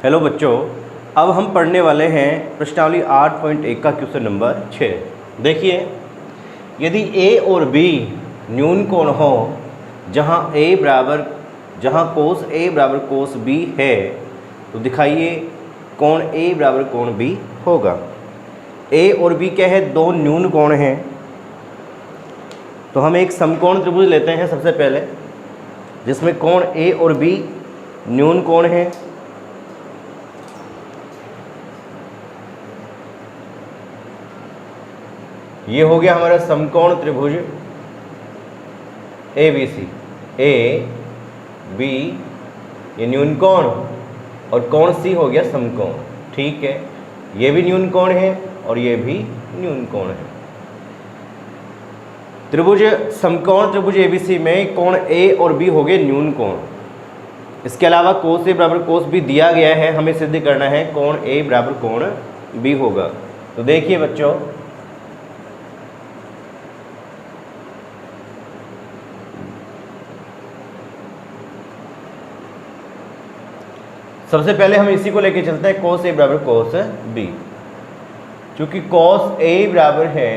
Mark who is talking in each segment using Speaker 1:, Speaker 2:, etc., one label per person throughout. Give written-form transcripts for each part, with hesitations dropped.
Speaker 1: Hello बच्चों, अब हम पढ़ने वाले हैं प्रश्नावली 8.1 का क्वेश्चन नंबर 6। देखिए, यदि ए और बी न्यून कोण हो जहां कोस ए बराबर कोस बी है, तो दिखाइए कोण ए बराबर कोण बी होगा। ए और बी क्या है? दो न्यून कोण हैं। तो हम एक समकोण त्रिभुज लेते हैं सबसे पहले, जिसमें कोण ए और बी न्यून कोण है। ये हो गया हमारा समकोण त्रिभुज A B C. A B ये न्यून कोण और कोण सी हो गया समकोण। ठीक है, ये भी न्यून कोण है और ये भी न्यून कोण है। त्रिभुज समकोण त्रिभुज एबीसी में कोण ए और बी हो गए न्यून कोण। इसके अलावा कोस ए बराबर कोस बी दिया गया है, हमें सिद्ध करना है कोण ए बराबर कोण बी होगा। तो देखिए बच्चों, सबसे पहले हम इसी को लेके चलते हैं, कोस ए बराबर कोस बी। क्योंकि कोस ए बराबर है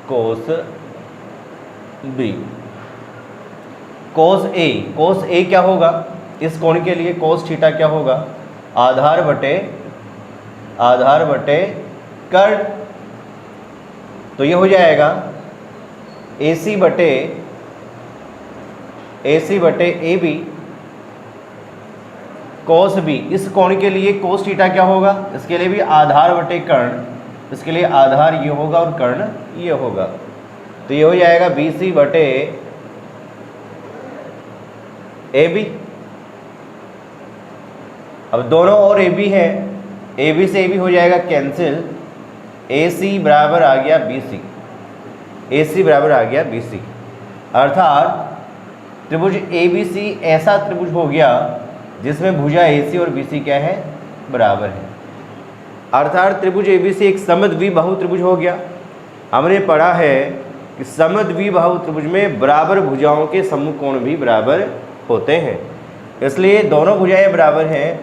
Speaker 1: कोस बी। कोस ए क्या होगा? इस कोण के लिए कोस थीटा क्या होगा? आधार बटे कर्ण। तो ये हो जाएगा AC बटे ए बी कोस बी। इस कोण के लिए कोस थीटा क्या होगा? इसके लिए भी आधार बटे कर्ण। इसके लिए आधार ये होगा और कर्ण ये होगा। तो ये हो जाएगा BC बटे AB। अब दोनों और AB है, AB से AB हो जाएगा कैंसिल। AC बराबर आ गया BC। अर्थात त्रिभुज ABC ऐसा त्रिभुज हो गया जिसमें भुजा AC और BC क्या है? बराबर है। अर्थात त्रिभुज ABC एक समद्विबाहु त्रिभुज हो गया। हमने पढ़ा है कि समद्विबाहु त्रिभुज में बराबर भुजाओं के सम्मुख कोण भी बराबर होते हैं। इसलिए दोनों भुजाएं बराबर हैं,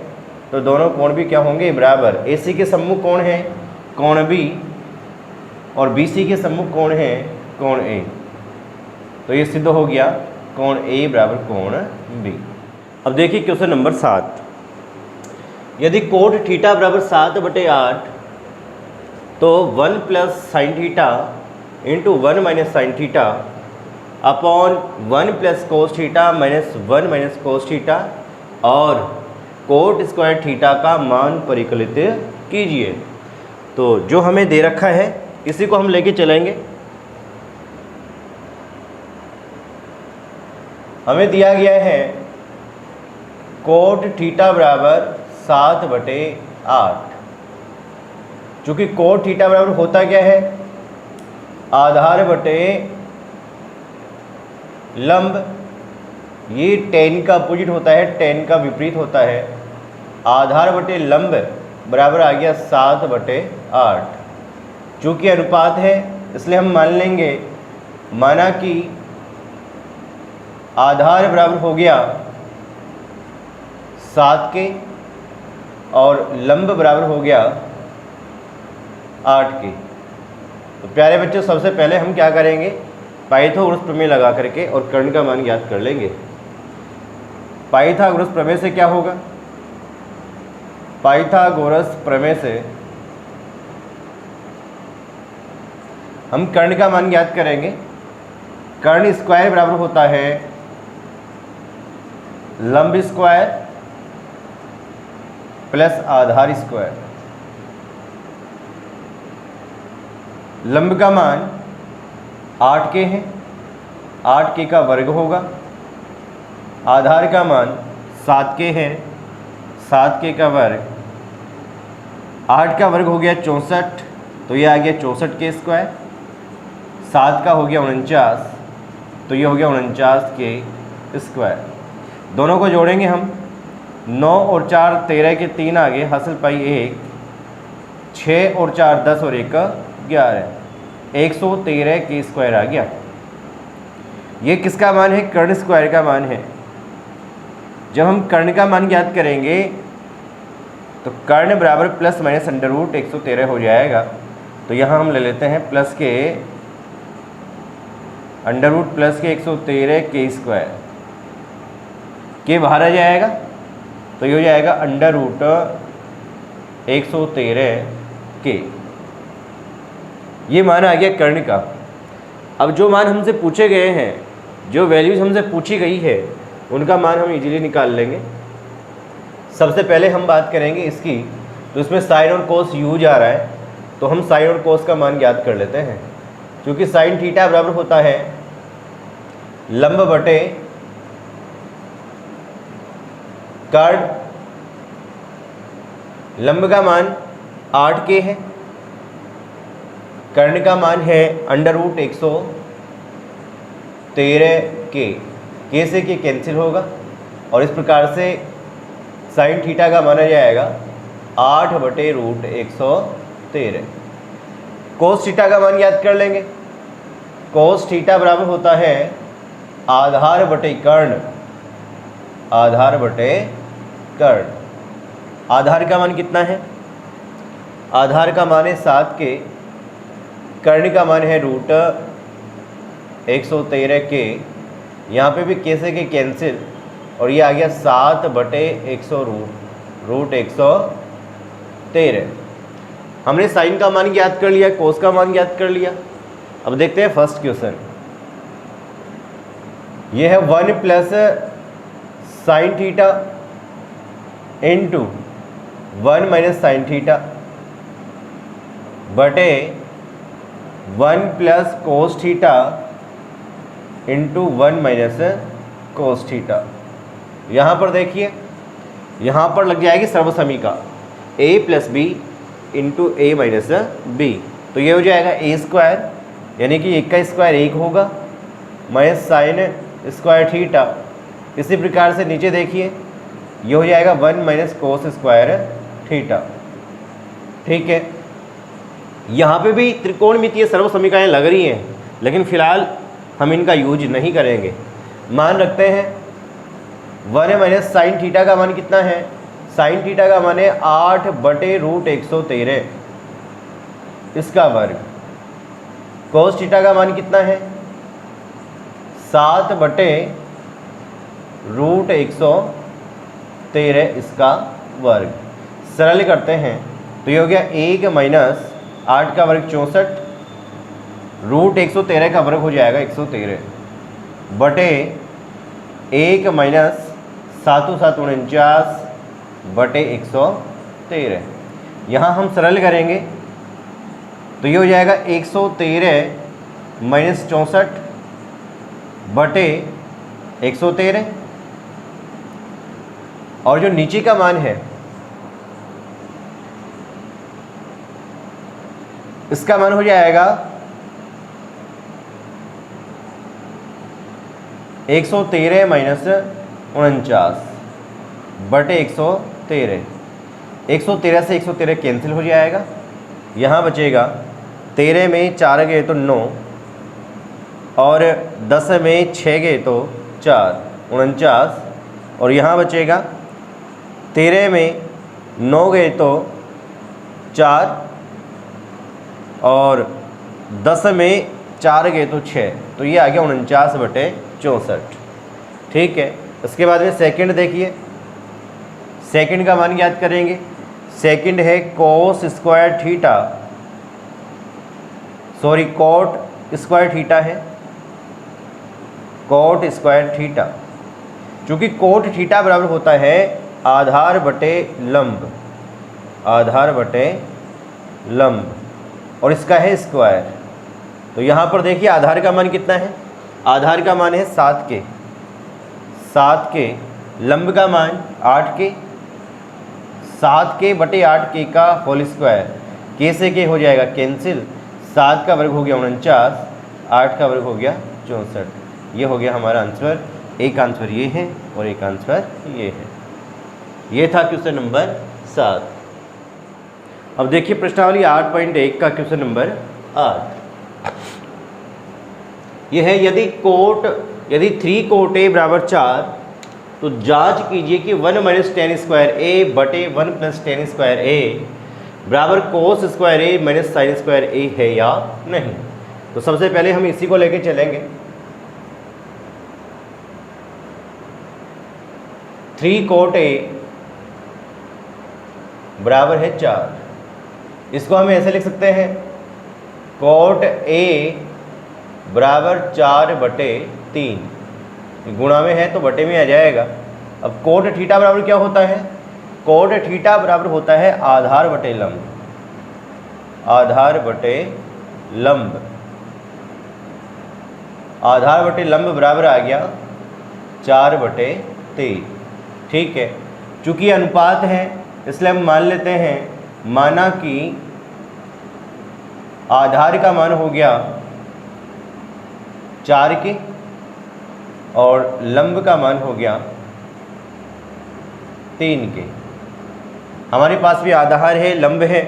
Speaker 1: तो दोनों कोण भी क्या होंगे? बराबर। AC के सम्मुख कोण है कोण B और BC के सम्मुख कोण है कोण A। तो ये सिद्ध हो गया कोण A बराबर कोण B। अब देखिए क्वेश्चन नंबर 7। यदि कोट थीटा बराबर 7/8 तो 1 plus sine theta into 1 minus sine theta upon 1 plus cos theta minus 1 minus cos theta और कोट स्क्वायर थीटा का मान परिकलित कीजिए। तो जो हमें दे रखा है इसी को हम लेके चलेंगे। हमें दिया गया है कोट थीटा बराबर 7/8। चूँकि कोट थीटा बराबर होता क्या है? आधार बटे लंब। ये टेन का अपोजिट होता है, टेन का विपरीत होता है। आधार बटे लंब बराबर आ गया 7/8। चूँकि अनुपात है इसलिए हम मान लेंगे, माना कि आधार बराबर हो गया 7 के और लंब बराबर हो गया 8 के। तो प्यारे बच्चों, सबसे पहले हम क्या करेंगे? पाइथागोरस प्रमेय लगा करके और कर्ण का मान ज्ञात कर लेंगे। पाइथागोरस प्रमेय से क्या होगा? पाइथागोरस प्रमेय से हम कर्ण का मान ज्ञात करेंगे। कर्ण स्क्वायर बराबर होता है लंब स्क्वायर प्लस आधार स्क्वायर। लंब का मान 8 के है, 8 के का वर्ग होगा। आधार का मान 7 के है, 7 के का वर्ग। 8 का वर्ग हो गया 64, तो ये आ गया 64 के स्क्वायर। 7 का हो गया 49, तो ये हो गया 49 के स्क्वायर। दोनों को जोड़ेंगे हम। 9 और 4 13 के 3 आ गए, हासिल पाई 1। 6 और 4 10 और 1 11, 113 के स्क्वायर आ गया। ये किसका मान है? कर्ण स्क्वायर का मान है। जब हम कर्ण का मान ज्ञात करेंगे तो कर्ण बराबर प्लस माइनस अंडर रूट 113 हो जाएगा। तो यहाँ हम ले लेते हैं प्लस के अंडर रूट प्लस के 113 के स्क्वायर के बाहर आ जाएगा, तो ये हो जाएगा अंडर रूट 113 के। ये मान आ गया कर्ण का। अब जो मान हमसे पूछे गए हैं, जो वैल्यूज हमसे पूछी गई है, उनका मान हम इजीली निकाल लेंगे। सबसे पहले हम बात करेंगे इसकी, तो इसमें साइन और कोस यूज आ रहा है, तो हम साइन और कोस का मान ज्ञात कर लेते हैं। क्योंकि साइन थीटा बराबर होता है लंब बटे कर्ण। लंब का मान 8k है, कर्ण का मान है अंडर रूट 113k। के से के कैंसिल होगा और इस प्रकार से साइन थीटा का माना जाएगा 8 बटे रूट 113। कोस थीटा का मान याद कर लेंगे। कोस थीटा बराबर होता है आधार बटे कर्ण। आधार बटे कर्ण। आधार का मान कितना है? आधार का मान है 7k, कर्ण का मान है रूट 113k। यहाँ पे भी के से के कैंसिल और ये आ गया 7 बटे 100 रूट 113। हमने साइन का मान ज्ञात कर लिया, कोस का मान ज्ञात कर लिया। अब देखते हैं फर्स्ट क्वेश्चन। ये है 1 plus sine theta into 1 minus sine theta बटे 1 plus cos theta into 1 minus cos theta. यहाँ पर देखिए, यहाँ पर लग जाएगी सर्वसमीका a plus B into A minus B. तो ये हो जाएगा a स्क्वायर, यानी कि 1 का स्क्वायर 1 होगा, माइनस साइन स्क्वायर थीटा। इसी प्रकार से नीचे देखिए, ये हो जाएगा 1 माइनस कोस स्क्वायर थीटा। ठीक है, यहाँ पे भी त्रिकोणमितीय सर्वसमीकाएँ लग रही हैं, लेकिन फिलहाल हम इनका यूज नहीं करेंगे। मान रखते हैं 1 माइनस साइन थीटा का मान कितना है? साइन थीटा का मान है 8 बटे रूट 113 इसका वर्ग। कोस थीटा का मान कितना है? 7 बटे रूट 113 इसका वर्ग। सरल करते हैं तो ये हो गया 1 माइनस 8 का वर्ग 64, रूट 113 का वर्ग हो जाएगा 113 बटे 1 माइनस 7 7 49 बटे 113। यहाँ हम सरल करेंगे तो ये हो जाएगा 113 माइनस 64 बटे 113, और जो नीचे का मान है इसका मान हो जाएगा 113 माइनस 49 बटे 113। 113 से 113 कैंसिल हो जाएगा, यहाँ बचेगा 13 में 4 गए तो 9 और 10 में 6 गए तो 4 49, और यहाँ बचेगा 13 में 9 गए तो 4 और 10 में 4 गए तो 6, तो ये आ गया 49 बटे 64। ठीक है, उसके बाद में सेकंड देखिए, सेकंड का मान याद करेंगे। सेकंड है cos square theta, sorry coat square theta है, कोट स्क्वायर थीटा। चूँकि कोट थीटा बराबर होता है आधार बटे लंब, आधार बटे लंब, और इसका है स्क्वायर। तो यहाँ पर देखिए आधार का मान कितना है? आधार का मान है 7k, 7k, लंब का मान 8k, 7k बटे 8k का होल स्क्वायर, k से k हो जाएगा कैंसिल, 7 का वर्ग हो गया 49, 8 का वर्ग हो गया 64। ये हो गया हमारा आंसर। एक आंसर ये है और एक आंसर ये है। ये था क्वेश्चन नंबर 7। अब देखिए प्रश्नावली 8.1 का क्वेश्चन नंबर 8। यह है यदि 3 कोट a बराबर 4 तो जांच कीजिए कि 1 माइनस टेन स्क्वायर ए बटे 1 प्लस टेन स्क्वायर ए बराबर कोस स्क्वायर ए माइनस साइन स्क्वायर ए है या नहीं। तो सबसे पहले हम इसी को लेके चलेंगे। 3 कोट ए बराबर है 4। इसको हम ऐसे लिख सकते हैं कोट ए बराबर 4 बटे 3, गुणा में है तो बटे में आ जाएगा। अब कोट थीटा बराबर क्या होता है? कोट थीटा बराबर होता है आधार बटे लंब, आधार बटे लंब, आधार बटे लंब बराबर आ गया 4 बटे 3। ठीक है, चूंकि अनुपात है इसलिए हम मान लेते हैं, माना कि आधार का मान हो गया 4 के और लंब का मान हो गया 3 के। हमारे पास भी आधार है, लंब है,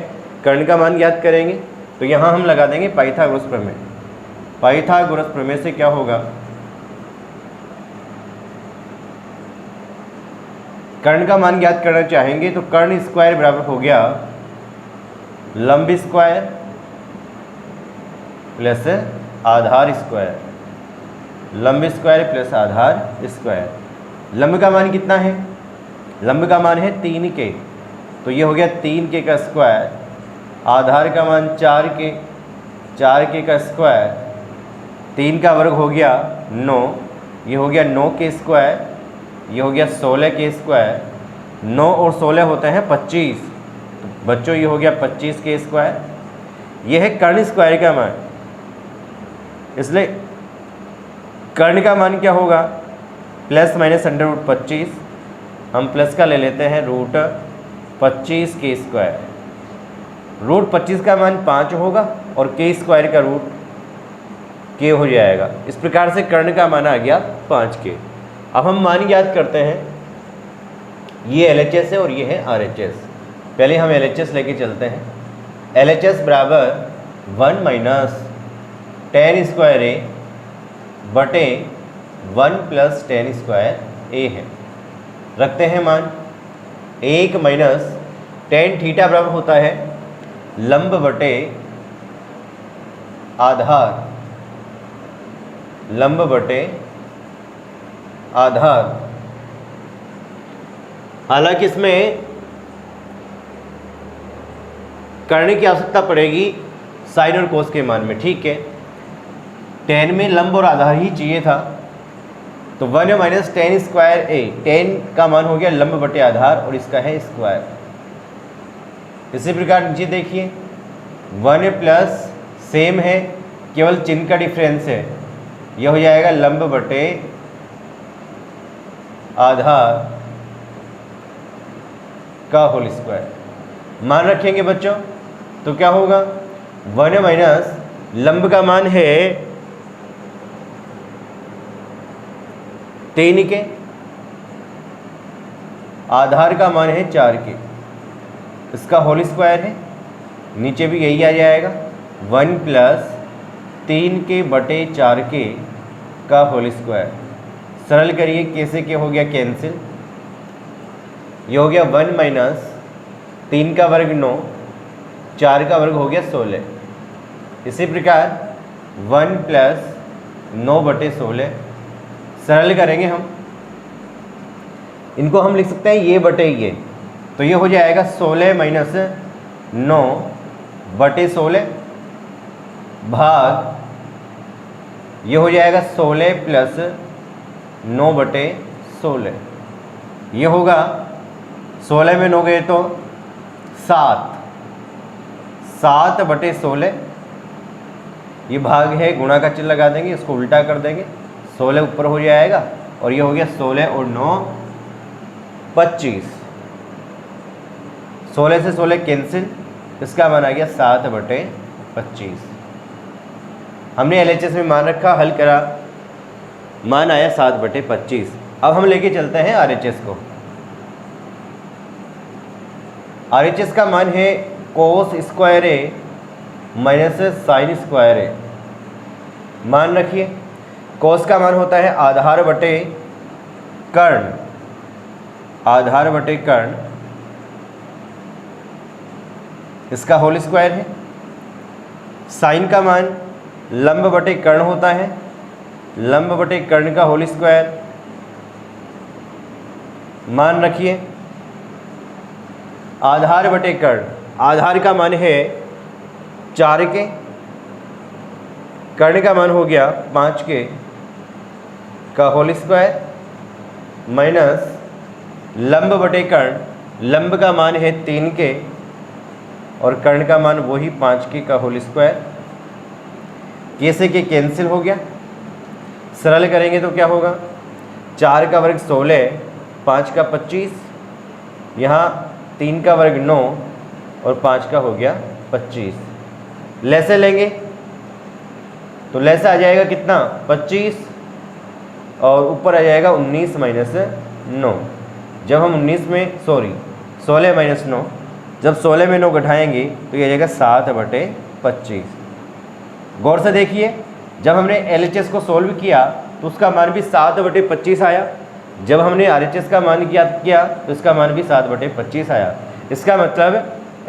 Speaker 1: कर्ण का मान ज्ञात करेंगे तो यहाँ हम लगा देंगे पाइथागोरस प्रमेय। पाइथागोरस प्रमेय से क्या होगा? कर्ण का मान ज्ञात करना चाहेंगे तो कर्ण स्क्वायर बराबर हो गया लंब स्क्वायर प्लस आधार स्क्वायर, लंब स्क्वायर प्लस आधार स्क्वायर। लंब का मान कितना है? लंब का मान है 3 के, तो ये हो गया 3 के का स्क्वायर, आधार का मान 4 के, 4 के का स्क्वायर, 3 का वर्ग हो गया 9, ये हो गया 9 के स्क्वायर, ये हो गया 16 के स्क्वायर, 9 और 16 होते हैं 25, तो बच्चों ये हो गया 25 के स्क्वायर। ये है कर्ण स्क्वायर का मान, इसलिए कर्ण का मान क्या होगा? प्लस माइनस अंडर रूट 25, हम प्लस का ले लेते हैं रूट 25 के स्क्वायर, रूट 25 का मान 5 होगा और के स्क्वायर का रूट के हो जाएगा। इस प्रकार से कर्ण का मान आ गया 5 के। अब हम मान याद करते हैं, ये LHS है और ये है RHS। पहले हम LHS लेके चलते हैं। LHS बराबर 1 माइनस टेन स्क्वायर ए बटे 1 प्लस टेन स्क्वायर ए है। रखते हैं मान 1 माइनस टेन थीटा बराबर होता है लंब बटे आधार, लंब बटे आधार। हालांकि इसमें करने की आवश्यकता पड़ेगी साइन और कोस के मान में। ठीक है, टेन में लंब और आधार ही चाहिए था, तो 1 माइनस टेन स्क्वायर ए, टेन का मान हो गया लंब बटे आधार और इसका है स्क्वायर। इसी प्रकार नीचे देखिए 1 प्लस सेम है, केवल चिन्ह का डिफरेंस है, यह हो जाएगा लंब बटे आधार का होल स्क्वायर। मान रखेंगे बच्चों तो क्या होगा? 1 माइनस लंब का मान है 3 के, आधार का मान है 4 के, इसका होल स्क्वायर है, नीचे भी यही आ जाएगा 1 प्लस 3 के बटे 4 के का होल स्क्वायर। सरल करिए, कैसे के हो गया कैंसिल, ये हो गया 1 माइनस 3 का वर्ग 9, 4 का वर्ग हो गया 16। इसी प्रकार 1 प्लस 9 बटे 16, सरल करेंगे हम, इनको हम लिख सकते हैं ये बटे ये, तो ये हो जाएगा 16 माइनस 9 बटे 16 भाग, ये हो जाएगा 16 प्लस 9 बटे 16, ये होगा 16 में 9 गए तो 7, 7 बटे 16, ये भाग है, गुणा का चिन्ह लगा देंगे, इसको उल्टा कर देंगे, 16 ऊपर हो जाएगा और ये हो गया 16 और 9 25, 16 से 16 कैंसिल, इसका मान आ गया 7 बटे 25। हमने LHS में मान रखा, हल करा, मान आया 7 बटे 25। अब हम लेके चलते हैं RHS को। RHS का मान है कोस स्क्वायर ए माइनस साइन स्क्वायर ए। मान रखिए कोस का मान होता है आधार बटे कर्ण, आधार बटे कर्ण इसका होल स्क्वायर है। साइन का मान लंब बटे कर्ण होता है, लंब बटे कर्ण का होल स्क्वायर। मान रखिए आधार बटे कर्ण, आधार का मान है 4 के, कर्ण का मान हो गया 5 के का होल स्क्वायर माइनस लंब बटे कर्ण, लंब का मान है 3 के और कर्ण का मान वही 5 के का होल स्क्वायर। कैसे के कैंसिल हो गया, सरल करेंगे तो क्या होगा, 4 का वर्ग 16, 5 का 25, यहाँ 3 का वर्ग 9 और 5 का हो गया 25। लैसे लेंगे तो लैसे आ जाएगा कितना 25 और ऊपर आ जाएगा 19 माइनस 9। जब हम 19 में 16 माइनस 9, जब 16 में 9 घटाएंगे तो ये आ जाएगा 7 बटे 25। गौर से देखिए जब हमने LHS को सोल्व किया तो उसका मान भी 7 बटे 25 आया, जब हमने RHS का मान ज्ञात किया तो इसका मान भी 7 बटे 25 आया। इसका मतलब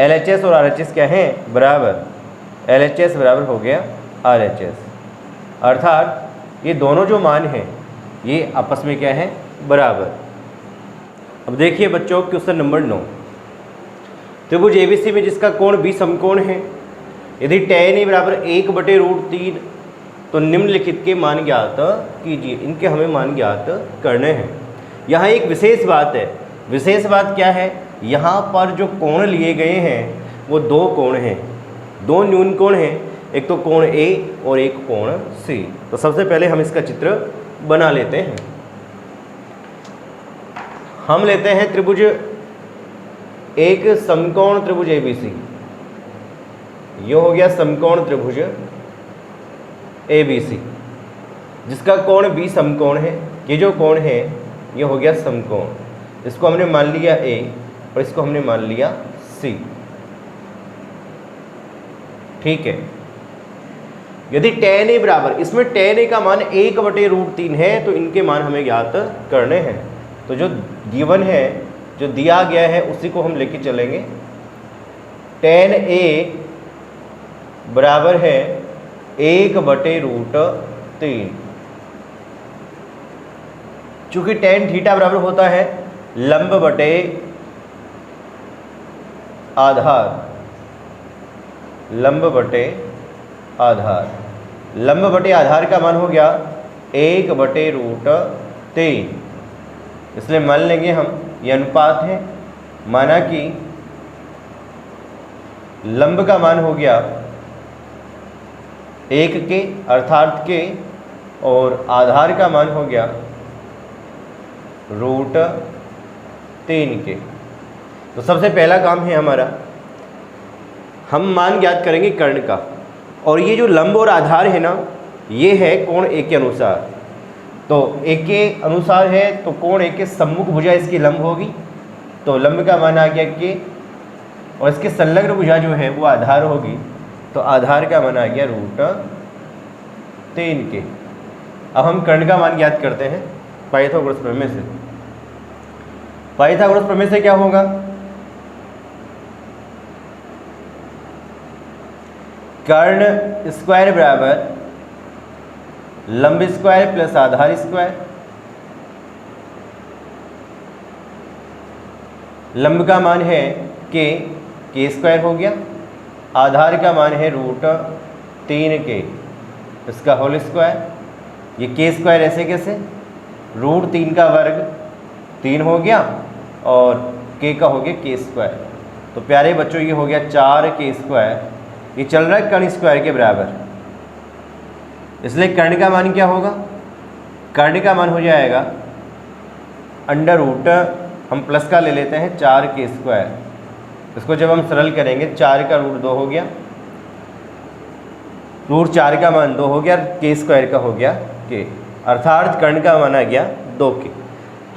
Speaker 1: LHS और RHS क्या है बराबर, LHS बराबर हो गया RHS, अर्थात ये दोनों जो मान हैं ये आपस में क्या है बराबर। अब देखिए बच्चों क्वेश्चन नंबर 9, त्रिभुज ABC में जिसका कोण B समकोण है, यदि tan A बराबर 1/√3 तो निम्नलिखित के मान ज्ञात कीजिए। इनके हमें मान ज्ञात करने हैं। यहाँ एक विशेष बात है, विशेष बात क्या है, यहाँ पर जो कोण लिए गए हैं वो 2 कोण हैं, 2 न्यून कोण हैं, एक तो कोण A और एक कोण C। तो सबसे पहले हम इसका चित्र बना लेते हैं। हम लेते हैं त्रिभुज, एक समकोण त्रिभुज ABC, ये हो गया समकोण त्रिभुज ABC जिसका कोण B समकोण है। ये जो कोण है ये हो गया समकोण, इसको हमने मान लिया A और इसको हमने मान लिया C। ठीक है, यदि tan A बराबर, इसमें tan A का मान 1/√3 है तो इनके मान हमें ज्ञात करने हैं। तो जो गिवन है, जो दिया गया है उसी को हम लेके चलेंगे। tan A बराबर है 1/√3, चूंकि tan थीटा बराबर होता है लंब बटे आधार, लंब बटे आधार, लंब बटे आधार का मान हो गया 1/√3, इसलिए मान लेंगे हम ये अनुपात है। माना कि लंब का मान हो गया 1 के अर्थात के और आधार का मान हो गया √3 के। तो सबसे पहला काम है हमारा, हम मान ज्ञात करेंगे कर्ण का, और ये जो लंब और आधार है ना ये है कोण A के अनुसार। तो A के अनुसार है तो कोण A के सम्मुख भुजा इसकी लंब होगी, तो लंब का मान आ गया के, और इसके संलग्न भुजा जो है वो आधार होगी, तो आधार का मान आ गया √3 के। अब हम कर्ण का मान ज्ञात करते हैं पाइथागोरस प्रमेय से। पाइथागोरस प्रमेय से क्या होगा, कर्ण स्क्वायर बराबर लंब स्क्वायर प्लस आधार स्क्वायर। लंब का मान है के स्क्वायर हो गया, आधार का मान है √3 के, इसका होल स्क्वायर। ये के स्क्वायर ऐसे कैसे, √3 का वर्ग 3 हो गया और के का हो गया के स्क्वायर। तो प्यारे बच्चों ये हो गया 4 स्क्वायर, ये चल रहा है कर्ण स्क्वायर के बराबर, इसलिए कर्ण का मान क्या होगा, कर्ण का मान हो जाएगा √ हम प्लस का ले लेते हैं 4 स्क्वायर। इसको जब हम सरल करेंगे 4 का √2 हो गया, √4 का मान 2 हो गया, के स्क्वायर का हो गया के, अर्थात कर्ण का मान आ गया 2 के।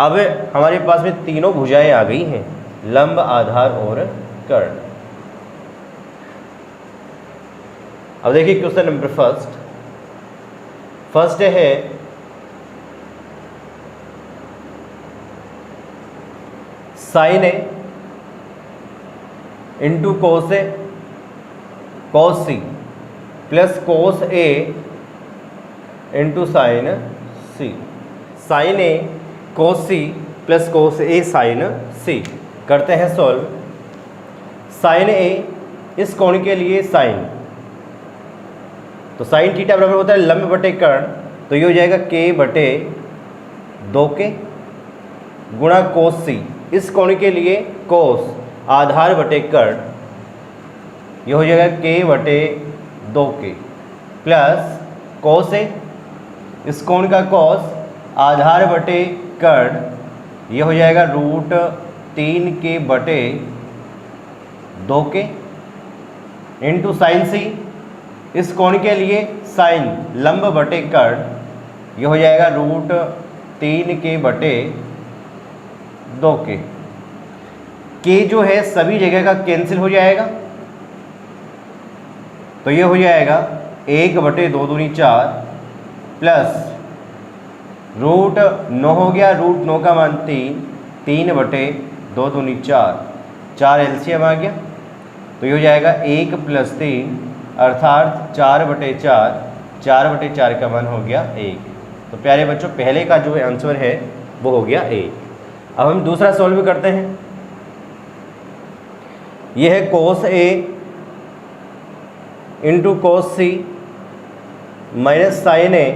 Speaker 1: अब हमारे पास में तीनों भुजाएं आ गई हैं, लंब आधार और कर्ण। अब देखिए क्वेश्चन नंबर फर्स्ट है साइन ए इंटू कोस ए कॉस सी प्लस कोस ए इंटू साइन सी। साइन ए कोस सी प्लस कोस ए साइन सी। करते हैं सॉल्व। साइन ए इस कोण के लिए साइन, तो साइन थीटा बराबर होता है लंब बटे कर्ण, तो ये हो जाएगा k बटे 2k गुणा कोस सी, इस कोण के लिए कोस आधार बटे कर्ण, ये हो जाएगा k बटे 2k प्लस कोस ए, इस कोण का कोस आधार बटे कर्ण, ये हो जाएगा रूट 3k बटे 2k इंटू साइन सी, इस कोण के लिए साइन लंब बटे कर्ण, ये हो जाएगा रूट 3k बटे 2k। k जो है सभी जगह का कैंसिल हो जाएगा, तो ये हो जाएगा 1 बटे 2 दूनी 4 प्लस रूट 9 हो गया, रूट 9 का मान 3 बटे 2 दूनी 4 एलसीएम आ गया, तो ये हो जाएगा 1 प्लस 3 अर्थात 4 बटे 4 बटे 4 का मान हो गया 1। तो प्यारे बच्चों पहले का जो आंसर है वो हो गया 1। अब हम दूसरा सॉल्व करते हैं। ये है कोस ए इंटू कोस सी माइनस साइन ए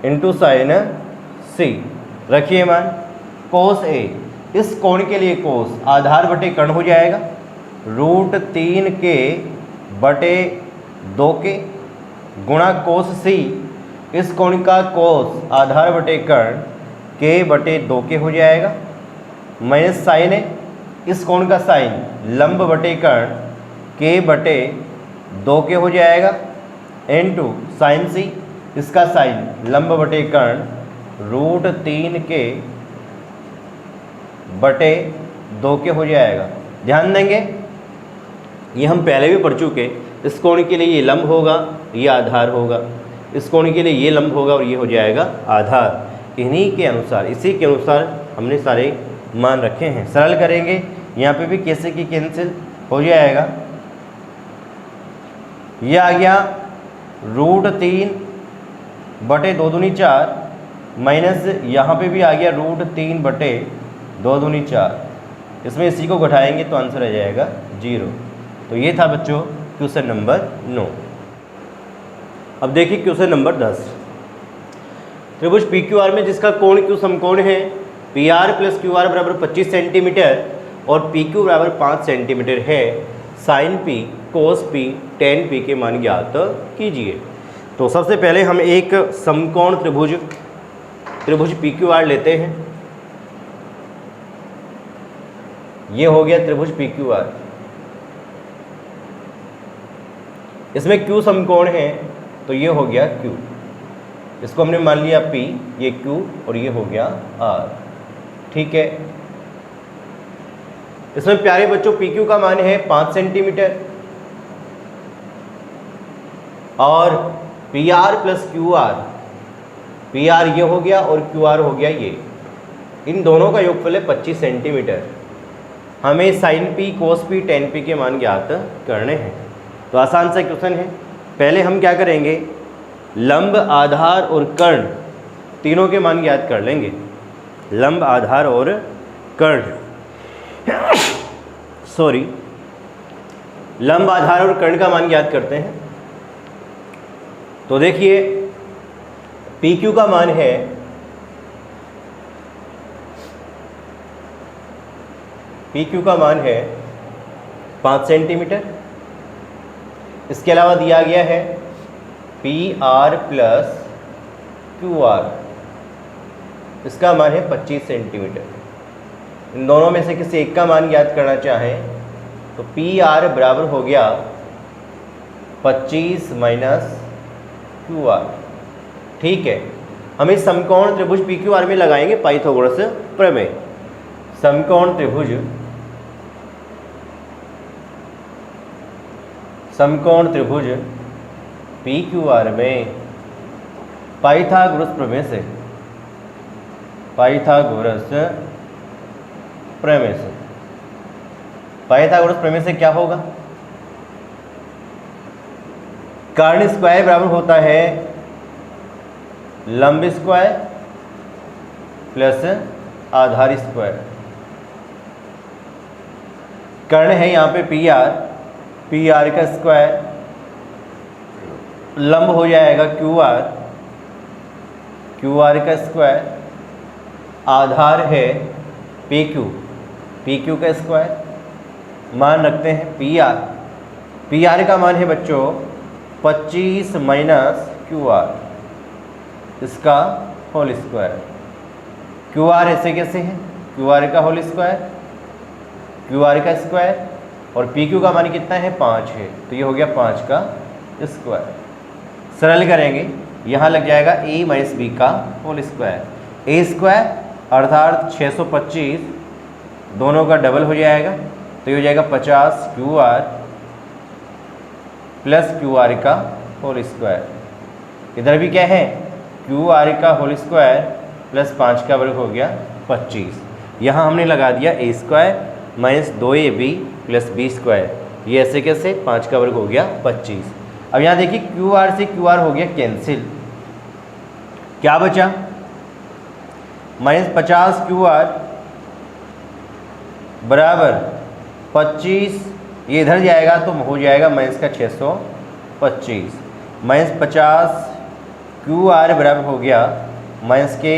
Speaker 1: इंटू साइन सी। रखिए मान कोस ए, इस कोण के लिए कोस आधार बटे कर्ण हो जाएगा रूट 3k बटे 2k गुणा कोस सी, इस कोण का कोस आधार बटे कर्ण k बटे 2k हो जाएगा माइनस साइन ए, इस कोण का साइन लंब बटे कर्ण k बटे 2k हो जाएगा इनटू साइन सी, इसका साइन लंब बटे कर्ण रूट 3k बटे 2k हो जाएगा। ध्यान देंगे ये हम पहले भी पढ़ चुके, इस कोण के लिए ये लंब होगा, ये आधार होगा, इस कोण के लिए ये लंब होगा और ये हो जाएगा आधार। इन्हीं के अनुसार, इसी के अनुसार हमने सारे मान रखे हैं। सरल करेंगे, यहाँ पे भी कैसे की कैंसिल हो जाएगा। ये आ गया रूट 3 बटे 2 दूनी 4 माइनस यहाँ पे भी आ गया रूट 3 बटे 2 दूनी 4, इसमें इसी को घटाएंगे तो आंसर आ जाएगा 0। तो ये था बच्चों क्वेश्चन नंबर 9। अब देखिए क्वेश्चन नंबर 10। त्रिभुज पी क्यू आर में जिसका कोण क्यू समकोण है P R plus Q R बराबर 25 सेंटीमीटर और पी क्यू बराबर 5 सेंटीमीटर है, sign P cos P ten P के मान ज्ञात कीजिए। तो सबसे पहले हम एक समकोण त्रिभुज पी क्यू आर लेते हैं। ये हो गया त्रिभुज पी क्यू आर, इसमें Q समकोण है तो ये हो गया Q, इसको हमने मान लिया P, ये Q और ये हो गया R। ठीक है, इसमें प्यारे बच्चों PQ का मान है 5 सेंटीमीटर और PR प्लस QR, PR ये हो गया और QR हो गया ये, इन दोनों का योगफल है 25 सेंटीमीटर। हमें साइन P कोस P टेन P के मान ज्ञात करने हैं। तो आसान सा क्वेश्चन है। पहले हम क्या करेंगे, लंब आधार और कर्ण तीनों के मान ज्ञात कर लेंगे। लंब आधार और कर्ण सॉरी लंब आधार और कर्ण का मान ज्ञात करते हैं। तो देखिए पी क्यू का मान है का मान है 5 सेंटीमीटर। इसके अलावा दिया गया है P R plus Q R, इसका मान है 25 सेंटीमीटर। इन दोनों में से किसी एक का मान ज्ञात करना चाहें तो पी आर बराबर हो गया 25 माइनस क्यू आर। ठीक है, हम इस समकोण त्रिभुज पी क्यू आर में लगाएंगे पाइथागोरस प्रमेय। समकोण त्रिभुज पी क्यू आर में पाइथागोरस प्रमेय से। पाइथागोरस प्रमेय से क्या होगा? कर्ण स्क्वायर बराबर होता है लंब स्क्वायर प्लस आधार स्क्वायर। कर्ण है यहाँ पे पी आर का स्क्वायर, लंब हो जाएगा क्यू आर का स्क्वायर, आधार है पी क्यू का स्क्वायर। मान रखते हैं पी आर का मान है बच्चों 25 माइनस क्यू आर, इसका होल स्क्वायर। क्यू आर ऐसे कैसे है? क्यू आर का होल स्क्वायर, क्यू आर का स्क्वायर, और पी क्यू का मान कितना है? 5 है, तो ये हो गया 5 का स्क्वायर। सरल करेंगे, यहाँ लग जाएगा ए माइनस बी का होल स्क्वायर। ए स्क्वायर अर्थात 625 दोनों का डबल हो जाएगा, तो ये हो जाएगा 50 Q R plus Q R का होल स्क्वायर। इधर भी क्या है? क्यू आर का होल स्क्वायर प्लस 5 का वर्ग हो गया 25। यहाँ हमने लगा दिया a square minus 2ab plus b square, ये ऐसे कैसे? 5 का वर्ग हो गया 25। अब यहाँ देखिए क्यू आर से क्यू आर हो गया कैंसिल, क्या बचा? माइनस 50 क्यू आर बराबर 25, ये इधर जाएगा तो हो जाएगा माइनस का 625। माइनस 50 क्यू आर बराबर हो गया माइनस के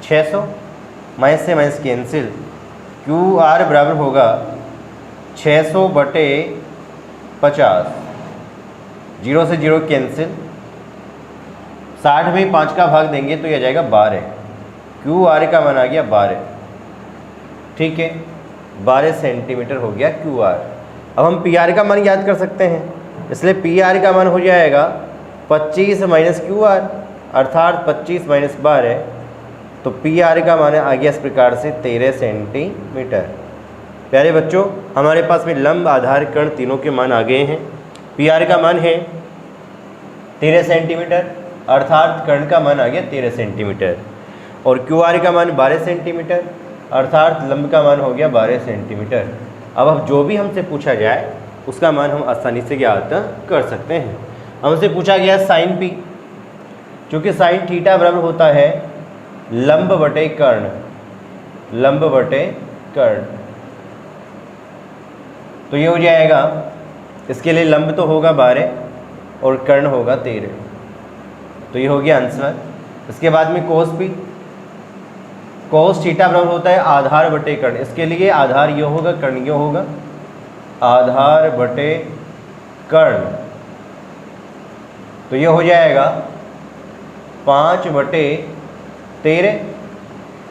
Speaker 1: 600, माइनस से माइनस कैंसिल, क्यू आर बराबर होगा 600 बटे 50, 0 से 0 कैंसिल, 60 में 5 का भाग देंगे तो यह जाएगा 12। क्यू आर का मान आ गया 12, ठीक है, 12 सेंटीमीटर हो गया क्यू आर। अब हम पी आर का मान याद कर सकते हैं, इसलिए पी आर का मान हो जाएगा 25 माइनस क्यू आर अर्थात 25 माइनस 12, तो पी आर का मान आ गया इस प्रकार से 13 सेंटीमीटर। प्यारे बच्चों, हमारे पास में लंब, आधार, कर्ण तीनों के मान आ गए हैं। पी आर का मान है 13 सेंटीमीटर अर्थात कर्ण का मान आ गया 13 सेंटीमीटर, और क्यू आर का मान 12 सेंटीमीटर अर्थात लंब का मान हो गया 12 सेंटीमीटर। अब जो भी हमसे पूछा जाए उसका मान हम आसानी से ज्ञात कर सकते हैं। हमसे पूछा गया साइन पी, क्योंकि साइन थीटा बराबर होता है लंब बटे कर्ण, लंब बटे कर्ण, तो ये हो जाएगा, इसके लिए लंब तो होगा 12 और कर्ण होगा 13, तो ये हो गया आंसर। इसके बाद में कोस पी, कोस थीटा बराबर होता है आधार बटे कर्ण, इसके लिए आधार ये होगा, कर्ण ये होगा, आधार बटे कर्ण, तो ये हो जाएगा 5 बटे 13।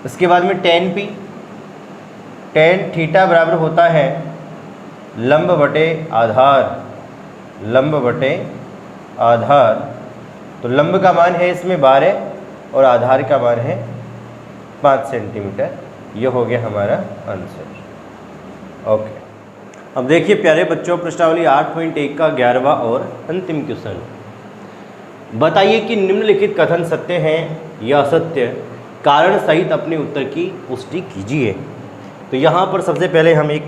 Speaker 1: इसके बाद में टेन पी, टेन थीटा बराबर होता है लंब बटे आधार, लंब बटे आधार, तो लंब का मान है इसमें 12 और आधार का मान है 5 सेंटीमीटर। ये हो गया हमारा आंसर। ओके, अब देखिए प्यारे बच्चों, प्रश्नावली 8.1 का 11वां और अंतिम क्वेश्चन। बताइए कि निम्नलिखित कथन सत्य हैं या असत्य, कारण सहित अपने उत्तर की पुष्टि कीजिए। तो यहाँ पर सबसे पहले हम एक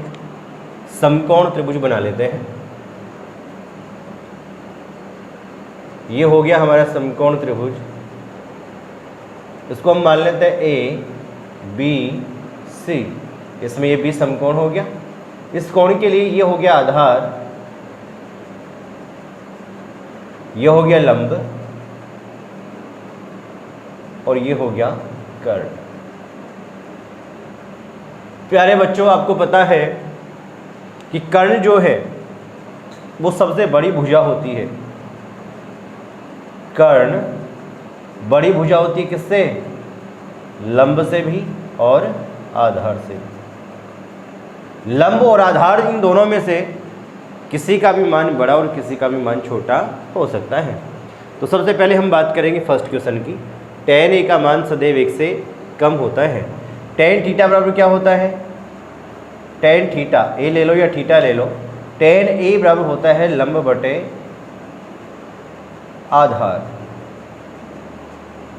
Speaker 1: समकोण त्रिभुज बना लेते हैं। ये हो गया हमारा समकोण त्रिभुज, इसको हम मान लेते हैं ए बी सी, इसमें ये बी समकोण हो गया। इस कोण के लिए ये हो गया आधार, ये हो गया लंब और ये हो गया कर्ण। प्यारे बच्चों, आपको पता है कि कर्ण जो है वो सबसे बड़ी भुजा होती है। कर्ण बड़ी भुजा होती है किससे? लंब से भी और आधार से भी। लंब और आधार इन दोनों में से किसी का भी मान बड़ा और किसी का भी मान छोटा हो सकता है। तो सबसे पहले हम बात करेंगे फर्स्ट क्वेश्चन की। tan a का मान सदैव 1 से कम होता है। tan थीटा बराबर क्या होता है? tan थीटा, a ले लो या थीटा ले लो, tan a बराबर होता है लंब बटे आधार।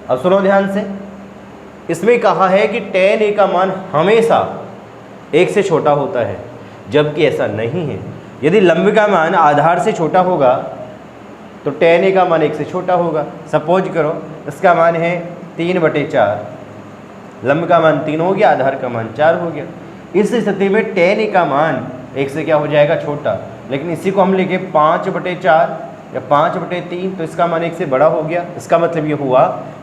Speaker 1: अब सुनो ध्यान से, इसमें कहा है कि tan a का मान हमेशा 1 से छोटा होता है, जबकि ऐसा नहीं है। यदि लंब का मान आधार से छोटा होगा तो tan a का मान 1 से छोटा होगा। सपोज करो इसका मान है 3/4, लंब का मान 3 हो गया, आधार का मान 4 हो गया। इस स्थिति में tan a का मान 1 से क्या हो जाएगा, छोटा। लेकिन इसी को हम लिखे 5/4 या 5/3, तो इसका मान 1 से बड़ा हो गया। इसका मतलब ये हुआ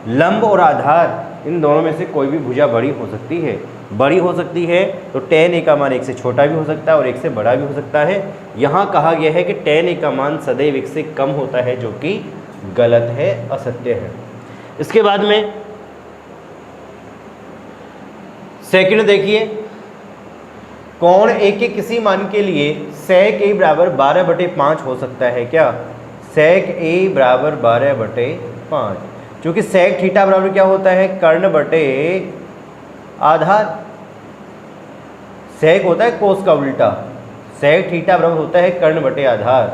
Speaker 1: लंब और आधार इन दोनों में से कोई भी भुजा बड़ी हो सकती है। बड़ी हो सकती है तो tan a का मान 1 से छोटा भी हो सकता है और 1 से बड़ा भी हो सकता है। यहाँ कहा गया है कि tan a का मान सदैव 1 से कम होता है, जो कि गलत है, असत्य है। इसके बाद में सेकंड देखिए, कोण a के किसी मान के लिए sec a बराबर 12/5 हो सकता है क्या? sec a बराबर 12/5, क्योंकि sec थीटा बराबर क्या होता है, कर्ण बटे आधार। sec होता है कोस का उल्टा, sec थीटा बराबर होता है कर्ण बटे आधार।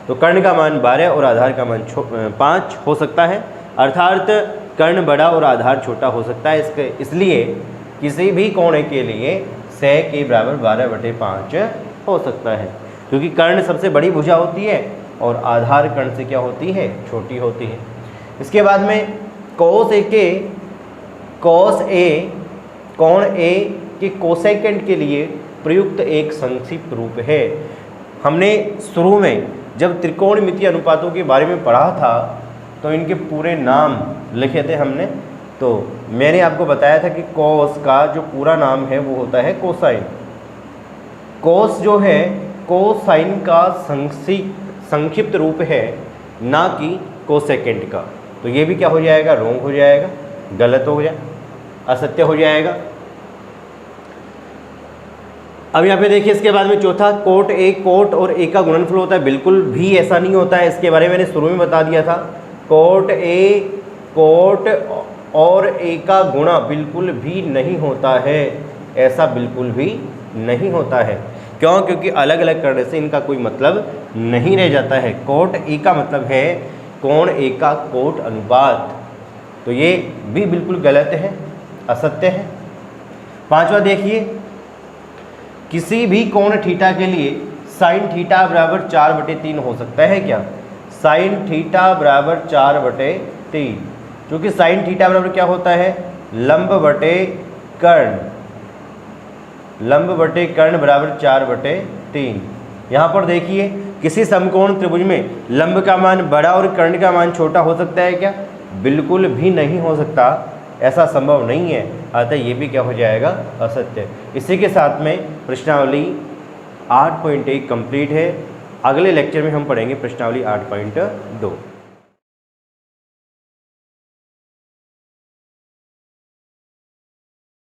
Speaker 1: तो कर्ण का मान 12 और आधार का मान 5 हो सकता है, अर्थात कर्ण बड़ा और आधार छोटा हो सकता है। इसलिए किसी भी कोण के लिए sec a बराबर 12/5 हो सकता है, क्योंकि कर्ण सबसे बड़ी भुजा होती है और आधार कर्ण से क्या होती है, छोटी होती है। इसके बाद में cos a कोण a के कोसेकेंड के लिए प्रयुक्त एक संक्षिप्त रूप है। हमने शुरू में जब त्रिकोणमितीय अनुपातों के बारे में पढ़ा था तो इनके पूरे नाम लिखे थे हमने। तो मैंने आपको बताया था कि कॉस का जो पूरा नाम है वो होता है कोसाइन। कॉस जो है कोसाइन का संक्षिप्त रूप है, ना कि कोसेकेंड का। तो ये भी क्या हो जाएगा, रॉन्ग हो जाएगा, गलत हो जाए, असत्य हो जाएगा। अब यहाँ पे देखिए इसके बाद में चौथा, कोट और ए का गुणनफल होता है, बिल्कुल भी ऐसा नहीं होता है। इसके बारे में मैंने शुरू में बता दिया था। कोट और ए का गुणा बिल्कुल भी नहीं होता है, ऐसा बिल्कुल भी नहीं होता है। क्यों? क्योंकि अलग अलग करने से इनका कोई मतलब नहीं रह जाता है। कोट ए का मतलब है कोण ए का कोट अनुपात, तो ये भी बिल्कुल गलत है, असत्य है। पांचवा देखिए, किसी भी कोण थीटा के लिए साइन थीटा बराबर 4/3 हो सकता है क्या? साइन थीटा बराबर 4/3, क्योंकि साइन थीटा बराबर क्या होता है, लंब बटे कर्ण बराबर 4/3। यहाँ पर देखिए किसी समकोण त्रिभुज में लंब का मान बड़ा और कर्ण का मान छोटा हो सकता है क्या? बिल्कुल भी नहीं हो सकता, ऐसा संभव नहीं है। अतः ये भी क्या हो जाएगा, असत्य। इसी के साथ में प्रश्नावली 8.1 कंप्लीट है। अगले लेक्चर में हम पढ़ेंगे प्रश्नावली 8.2।